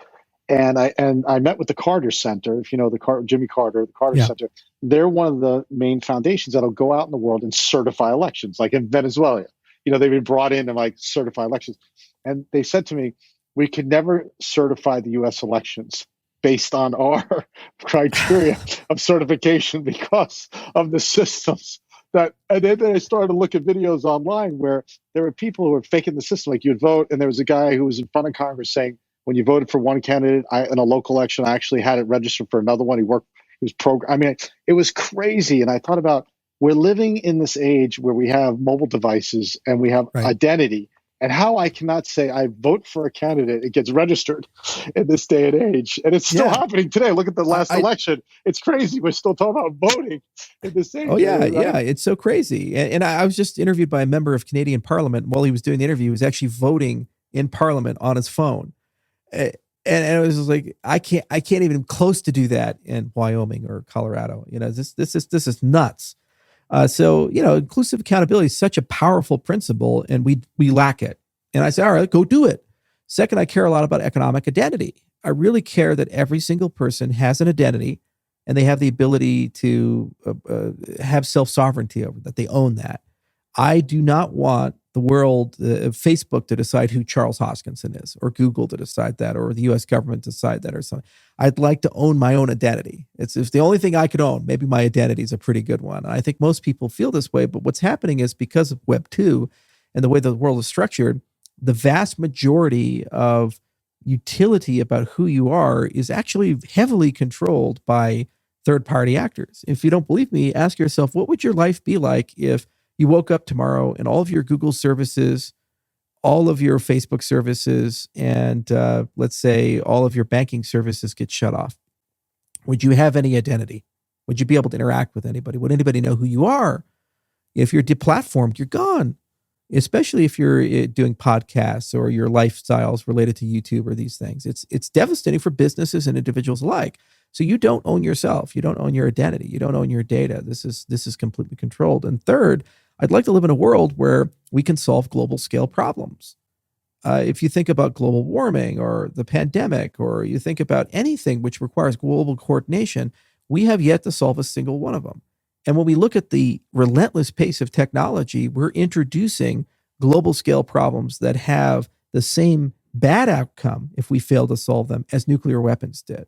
And I met with the Carter Center. If you know Jimmy Carter, the Carter Center, they're one of the main foundations that'll go out in the world and certify elections, like in Venezuela. They've been brought in to certify elections. And they said to me, we could never certify the U.S. elections based on our criteria of certification because of the systems. And then I started to look at videos online where there were people who were faking the system. Like, you'd vote, and there was a guy who was in front of Congress saying, when you voted for one candidate in a local election, I actually had it registered for another one. He was I mean, it was crazy. And I thought about, we're living in this age where we have mobile devices and we have identity. And how I cannot say I vote for a candidate, it gets registered in this day and age. And it's still happening today. Look at the last election. It's crazy. We're still talking about voting in this age. Oh, yeah, yeah. It's so crazy. And I was just interviewed by a member of Canadian Parliament. While he was doing the interview, he was actually voting in Parliament on his phone. And it was just like, I can't even close to do that in Wyoming or Colorado. This is nuts. So, inclusive accountability is such a powerful principle, and we lack it. And I say, all right, go do it. Second, I care a lot about economic identity. I really care that every single person has an identity and they have the ability to have self-sovereignty over that. They own that. I do not want the world, Facebook to decide who Charles Hoskinson is, or Google to decide that, or the US government to decide that, or something. I'd like to own my own identity. It's the only thing I could own. Maybe my identity is a pretty good one. And I think most people feel this way, but what's happening is, because of Web 2 and the way the world is structured, the vast majority of utility about who you are is actually heavily controlled by third-party actors. If you don't believe me, ask yourself, what would your life be like if you woke up tomorrow and all of your Google services, all of your Facebook services, and let's say all of your banking services get shut off? Would you have any identity? Would you be able to interact with anybody? Would anybody know who you are? If you're deplatformed, you're gone. Especially if you're doing podcasts or your lifestyles related to YouTube or these things. It's devastating for businesses and individuals alike. So you don't own yourself. You don't own your identity. You don't own your data. This is completely controlled. And third, I'd like to live in a world where we can solve global scale problems. If you think about global warming or the pandemic, or you think about anything which requires global coordination, we have yet to solve a single one of them. And when we look at the relentless pace of technology, we're introducing global scale problems that have the same bad outcome if we fail to solve them, as nuclear weapons did.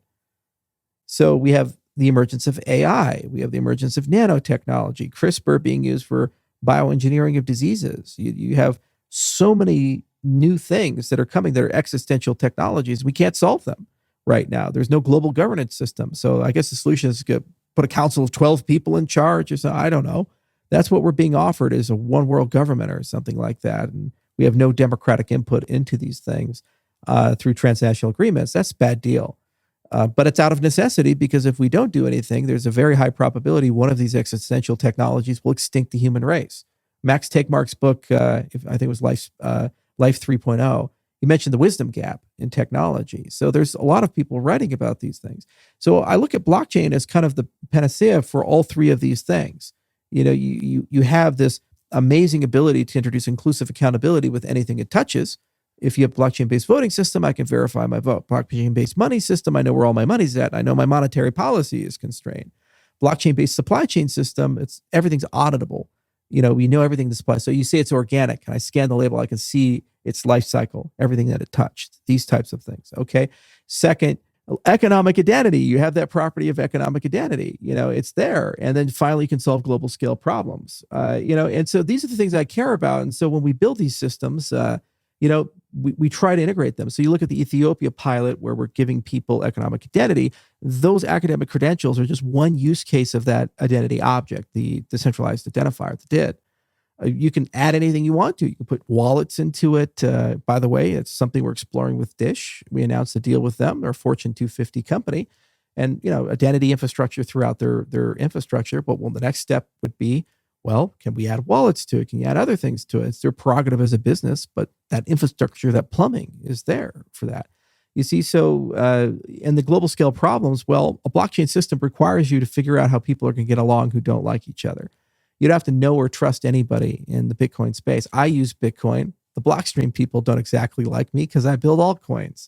So we have the emergence of AI. We have the emergence of nanotechnology, CRISPR being used for bioengineering of diseases. You have so many new things that are coming that are existential technologies. We can't solve them right now. There's no global governance system. So I guess the solution is to put a council of 12 people in charge or something. I don't know. That's what we're being offered, is a one world government or something like that. And we have no democratic input into these things through transnational agreements. That's a bad deal. But it's out of necessity, because if we don't do anything, there's a very high probability one of these existential technologies will extinct the human race. Max Tegmark's book, I think it was Life 3.0, he mentioned the wisdom gap in technology. So there's a lot of people writing about these things. So I look at blockchain as kind of the panacea for all three of these things. You have this amazing ability to introduce inclusive accountability with anything it touches. If you have blockchain-based voting system, I can verify my vote. Blockchain-based money system, I know where all my money's at. I know my monetary policy is constrained. Blockchain-based supply chain system, everything's auditable. We know everything to supply. So you say it's organic. I scan the label, I can see its life cycle, everything that it touched, these types of things. Okay. Second, economic identity. You have that property of economic identity. It's there. And then finally, you can solve global scale problems. And so these are the things I care about. And so when we build these systems, we try to integrate them. So you look at the Ethiopia pilot, where we're giving people economic identity. Those academic credentials are just one use case of that identity object, the decentralized identifier, the DID. You can add anything you want to. You can put wallets into it. By the way, it's something we're exploring with Dish. We announced a deal with them. They're a Fortune 250 company, and identity infrastructure throughout their infrastructure. But the next step would be, well, can we add wallets to it? Can you add other things to it? It's their prerogative as a business, but that infrastructure, that plumbing is there for that. You see, so in the global scale problems, well, a blockchain system requires you to figure out how people are going to get along who don't like each other. You don't have to know or trust anybody in the Bitcoin space. I use Bitcoin. The Blockstream people don't exactly like me because I build altcoins.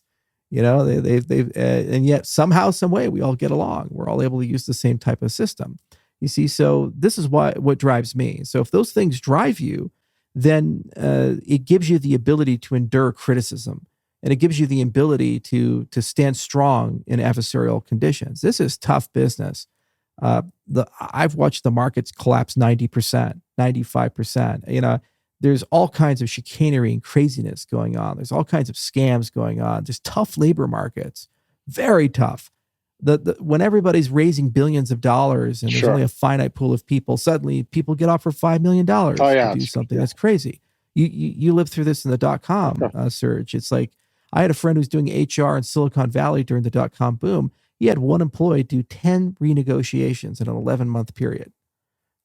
And yet somehow, some way, we all get along. We're all able to use the same type of system. You see, so this is what drives me. So if those things drive you, then it gives you the ability to endure criticism, and it gives you the ability to stand strong in adversarial conditions. This is tough business. I've watched the markets collapse 90%, 95%. There's all kinds of chicanery and craziness going on. There's all kinds of scams going on. There's tough labor markets, very tough. When everybody's raising billions of dollars and there's only a finite pool of people, suddenly people get offered $5 million to do something. That's crazy. You lived through this in the dot-com surge. It's like, I had a friend who's doing HR in Silicon Valley during the dot-com boom. He had one employee do 10 renegotiations in an 11-month period,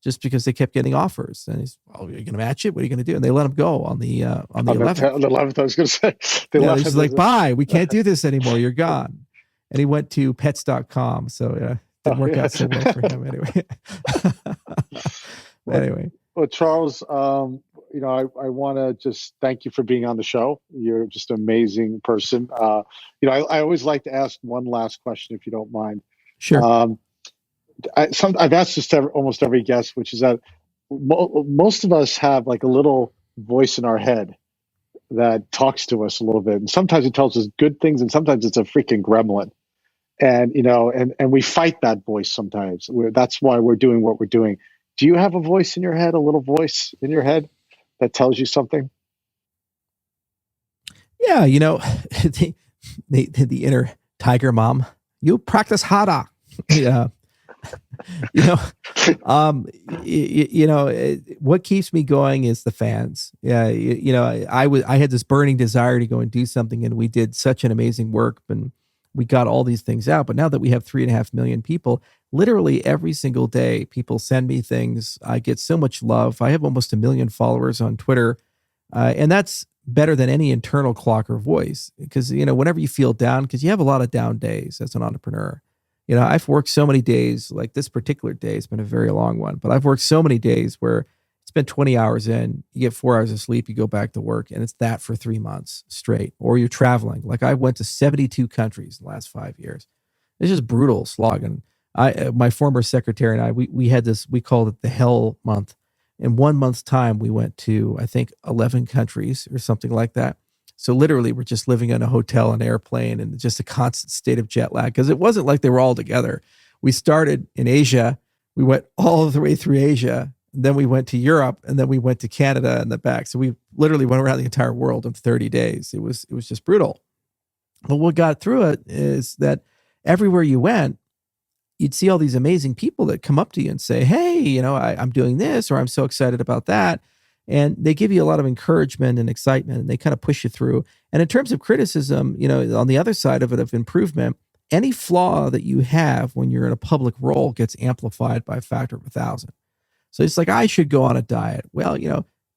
just because they kept getting offers. And he's, are you going to match it? What are you going to do? And they let him go on the 11th. The 11th, I was going to say. He's like, bye. We can't do this anymore. You're gone. And he went to pets.com. So it didn't work out so well for him anyway. Anyway. Well, Charles, I want to just thank you for being on the show. You're just an amazing person. I always like to ask one last question, if you don't mind. Sure. I've asked this to almost every guest, which is that most of us have like a little voice in our head that talks to us a little bit. And sometimes it tells us good things, and sometimes it's a freaking gremlin. And, and we fight that voice sometimes. That's why we're doing what we're doing. Do you have a voice in your head, a little voice in your head that tells you something? Yeah, the inner tiger mom. You practice harder. Yeah. What keeps me going is the fans. Yeah. I had this burning desire to go and do something, and we did such an amazing work, and we got all these things out. But now that we have 3.5 million people, literally every single day, people send me things. I get so much love. I have almost 1 million followers on Twitter. And that's better than any internal clock or voice, because, whenever you feel down, because you have a lot of down days as an entrepreneur. I've worked so many days, like this particular day, it's been a very long one, but I've worked so many days where it's been 20 hours in, you get 4 hours of sleep, you go back to work, and it's that for 3 months straight. Or you're traveling. Like, I went to 72 countries in the last 5 years. It's just brutal slog. And my former secretary and I, we had this, we called it the hell month. In 1 month's time, we went to, I think, 11 countries or something like that. So literally, we're just living in a hotel, an airplane, and just a constant state of jet lag because it wasn't like they were all together. We started in Asia, we went all the way through Asia, and then we went to Europe, and then we went to Canada and the back. So we literally went around the entire world in 30 days. It was just brutal. But what got through it is that everywhere you went, you'd see all these amazing people that come up to you and say, hey, I'm doing this, or I'm so excited about that. And they give you a lot of encouragement and excitement, and they kind of push you through. And in terms of criticism, on the other side of it, of improvement, any flaw that you have when you're in a public role gets amplified by a factor of 1,000. So it's like, I should go on a diet. Well,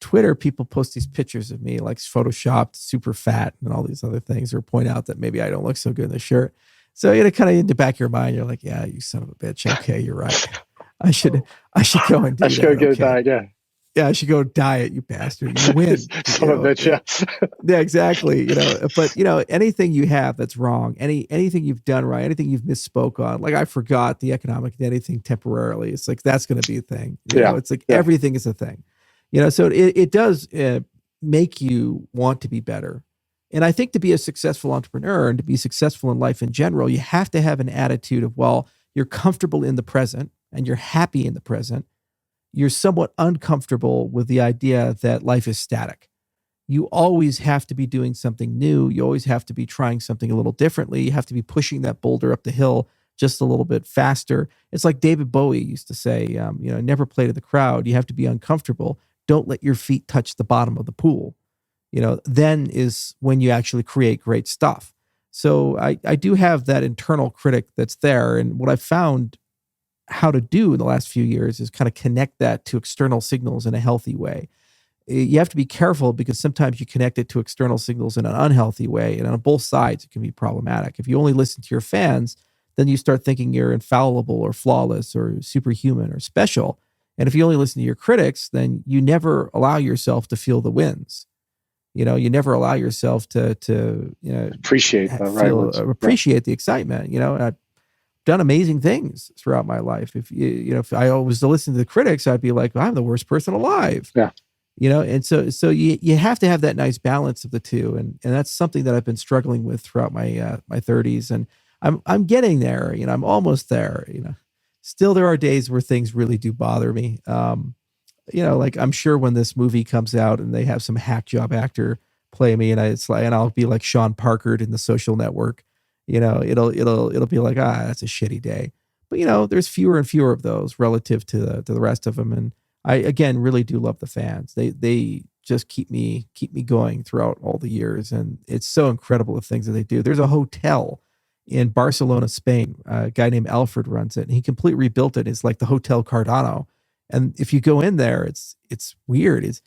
Twitter, people post these pictures of me like photoshopped, super fat, and all these other things, or point out that maybe I don't look so good in the shirt. So kind of in the back of your mind, you're like, yeah, you son of a bitch. Okay, you're right. I should go and do that. I should go get a diet, yeah. Yeah, I should go diet, you bastard. You win. Son of a bitch, yeah. Yeah, exactly. But anything you have that's wrong, anything you've done right, anything you've misspoke on, like I forgot the economic anything temporarily. It's like that's going to be a thing. It's like everything is a thing. So it does make you want to be better. And I think to be a successful entrepreneur and to be successful in life in general, you have to have an attitude of, well, you're comfortable in the present and you're happy in the present. You're somewhat uncomfortable with the idea that life is static. You always have to be doing something new. You always have to be trying something a little differently. You have to be pushing that boulder up the hill just a little bit faster. It's like David Bowie used to say, never play to the crowd. You have to be uncomfortable. Don't let your feet touch the bottom of the pool. Then is when you actually create great stuff. So I do have that internal critic that's there. And what I've found how to do in the last few years is kind of connect that to external signals in a healthy way. You have to be careful because sometimes you connect it to external signals in an unhealthy way. And on both sides, it can be problematic. If you only listen to your fans, then you start thinking you're infallible or flawless or superhuman or special. And if you only listen to your critics, then you never allow yourself to feel the wins. You never allow yourself to appreciate the excitement. I've done amazing things throughout my life. If I was to listen to the critics, I'd be like, I'm the worst person alive. Yeah. And so you have to have that nice balance of the two. And that's something that I've been struggling with throughout my 30s. And I'm getting there, I'm almost there, Still there are days where things really do bother me. Like I'm sure when this movie comes out and they have some hack job actor play me and I'll be like Sean Parker in The Social Network, it'll be like, that's a shitty day. But there's fewer and fewer of those relative to the rest of them. And I, again, really do love the fans. They just keep me going throughout all the years. And it's so incredible the things that they do. There's a hotel in Barcelona, Spain. A guy named Alfred runs it, and he completely rebuilt it. It's like the Hotel Cardano. And if you go in there, it's weird. It's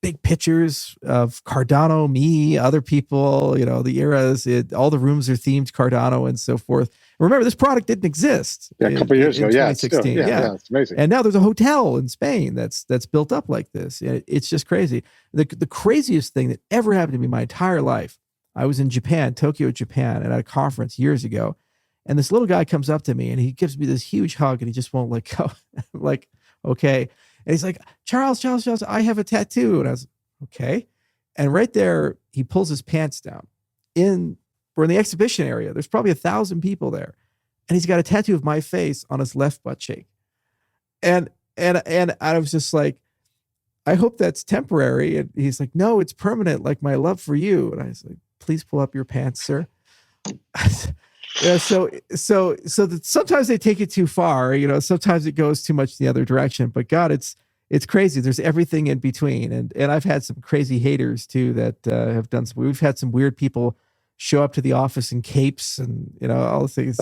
big pictures of Cardano, me, other people, the eras. All the rooms are themed Cardano and so forth. And remember, this product didn't exist. A couple of years ago. 2016. Yeah, it's amazing. And now there's a hotel in Spain that's built up like this. It's just crazy. The craziest thing that ever happened to me my entire life, I was in Japan, Tokyo, Japan, and at a conference years ago. And this little guy comes up to me and he gives me this huge hug and he just won't let go. I'm like, okay. And he's like, Charles, I have a tattoo. And I was, okay. And right there, he pulls his pants down. We're in the exhibition area. There's probably 1,000 people there. And he's got a tattoo of my face on his left butt cheek. And I was just like, I hope that's temporary. And he's like, no, it's permanent, like my love for you. And I was like, please pull up your pants, sir. Yeah, so that sometimes they take it too far, sometimes it goes too much the other direction, but God, it's crazy. There's everything in between. And I've had some crazy haters too, that have done we've had some weird people show up to the office in capes and, all the things.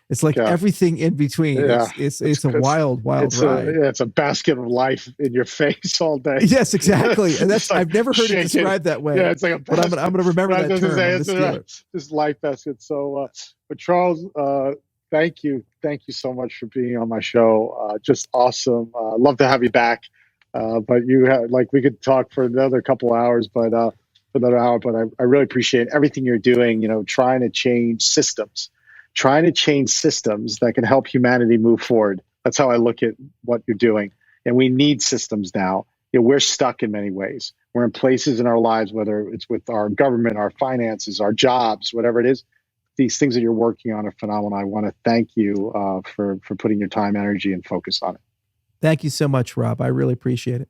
It's like everything in between. Yeah. It's a wild ride. It's a basket of life in your face all day. Yes, exactly. And I've never heard it described that way. Yeah, it's like but I'm going to remember that term. This life basket. So, but Charles, thank you so much for being on my show. Just awesome. Love to have you back. But you have, we could talk for another couple hours, but I really appreciate everything you're doing. Trying to change systems that can help humanity move forward. That's how I look at what you're doing. And we need systems now. We're stuck in many ways. We're in places in our lives, whether it's with our government, our finances, our jobs, whatever it is. These things that you're working on are phenomenal. I want to thank you for putting your time, energy, and focus on it. Thank you so much, Rob. I really appreciate it.